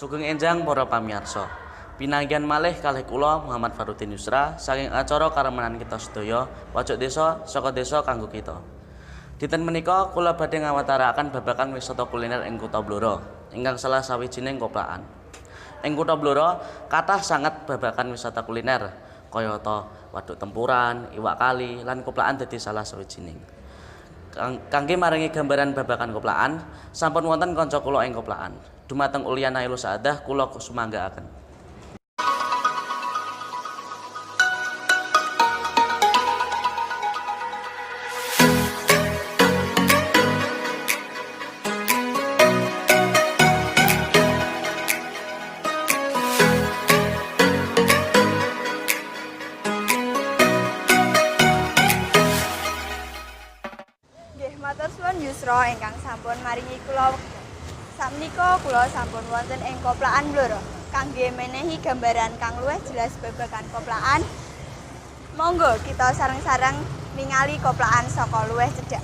Sugeng enjang para pamirsa. Pinanggihan malih kalih kula Muhammad Farudin Yusra saking acara karemenan kita sedaya pojok desa saka desa kanggo kita. Dinten menika kula badhe ngawataraken babagan wisata kuliner ing Kutha Blora ingkang salah sawijining koplakan. Ing Kutha Blora kathah sanget babagan wisata kuliner kayata waduk tempuran, iwak kali lan koplakan dadi salah sawijining. Kangge maringi gambaran babagan koplakan, sampun wonten kanca kula ing koplakan. Dumateng Uliana Ilu Saadah kula sumanggaaken. Nggih, matur suwun Yusra ingkang sampun maringi kula. Sakmenika kula sampun wonten ing Koplakan Blora kangge menehi gambaran kang luwih jelas babagan koplakan. Monggo kita sareng-sareng ningali koplakan saka luwih cedhak.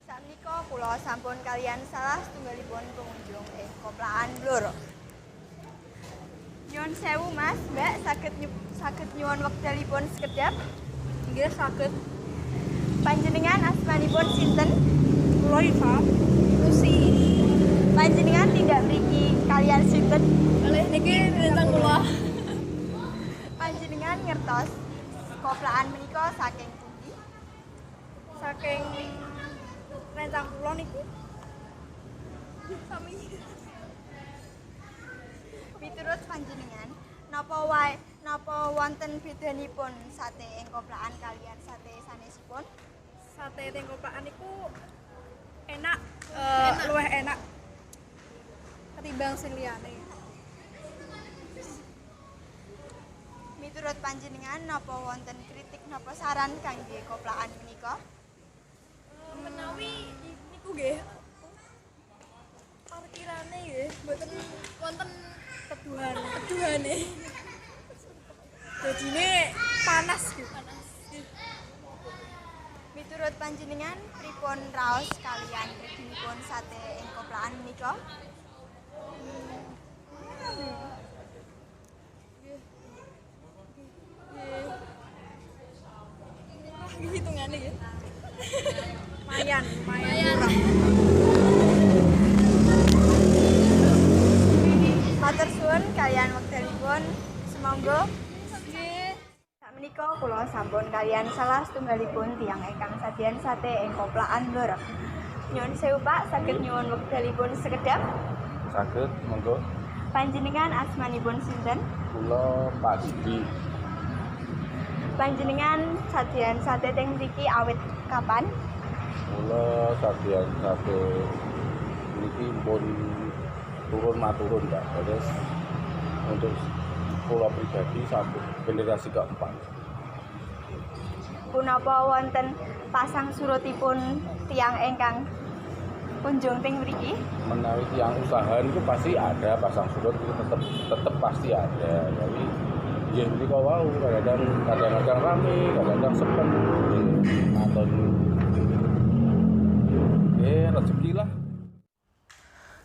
Sakmenika kula sampun kalian salah setunggalipun pengunjung ing Koplakan Blora. Nyuwun sewu Mas, Mbak, saged nyuwun wekdalipun sekedhap. Nggih saged. Panjenengan asmanipun sinten? Kula Iva. Lucy. Panjenengan tindak mriki kalian sinten? Kalih niki tentang kula. Panjenengan ngertos koplakan menika saking pundi? Saking rencang kula niku. Sami. Miturut panjenengan, napa wonten bedanipun sate ing koplakan kalian sate sanesipun? Sate teng koplakan niku enak, luwih enak ketimbang sing liyane. Miturut panjenengan, napa wonten kritik napa saran kangge koplakan menika? Menawi niku nggih parkirane nggih mboten wonten teduhane. Dadine panas gitu. Miturut panjenengan, pripun raos kalian reginipun sate ing koplakan menika? Hitungane ya. Lumayan kurang. Matur suwun kalian wekdalipun, sumangga Nggih. sakmenika kula sampun kalian salah setunggalipun tiyang ingkang sadean sate ing Koplakan Blora. Nyuwun sewu Pak, saged nyuwun wekdalipun sekedhap. Saged, monggo. Panjenengan asmanipun sinten? Kula Pak Didi. Panjenengan sadean sate teng mriki awit kapan? Kula sadean sate niki pun turun maturun Mbak. Terus untuk kula pribadi sampai generasi keempat. Punapa wonten pasang surutipun tiyang ingkang kunjung teng mriki? Menawi yang usaha itu pasti ada pasang surut itu tetap pasti ada. Jadi ya ini kau wow kadang-kadang rame, kadang-kadang sepen atau rezeki lah.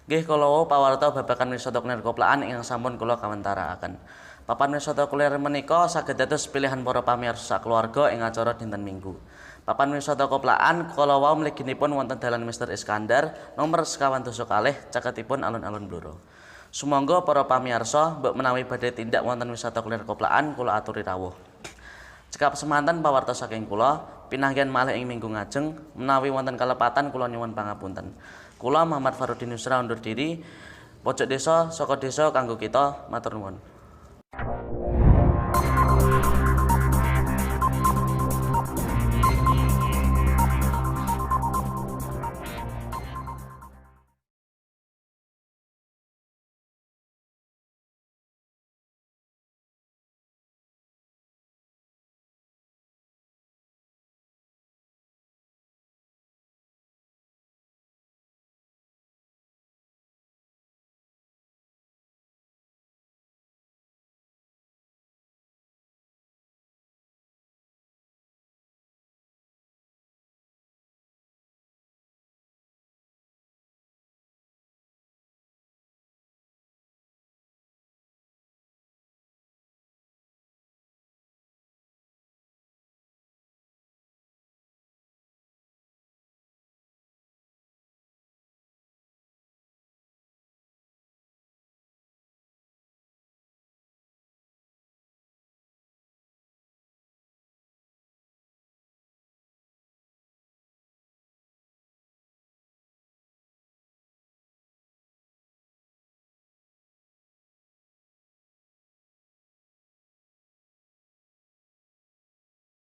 Nggih kula wau pawarta babagan wisata kuliner koplakan ingkang sampun kula kawentaraaken. Papan wisata kuliner menika saged dados pilihan para pamirsa sakeluarga ing acara dinten Minggu. Papan wisata koplakan kala wau mliginipun wonten Dalan Mister Iskandar nomor 92 caketipun alun-alun Blora. Sumangga para pamirsa mbok menawi badhe tindak wonten wisata kuliner koplakan kula aturi rawuh. Cekap semanten pawarta saking kula, pinanggihan malih ing minggu ngajeng menawi wonten kalepatan kula nyuwun pangapunten. Kula Muhammad Farudin Yusra undur diri. Pojok desa saka desa kanggo kita, matur nuwun.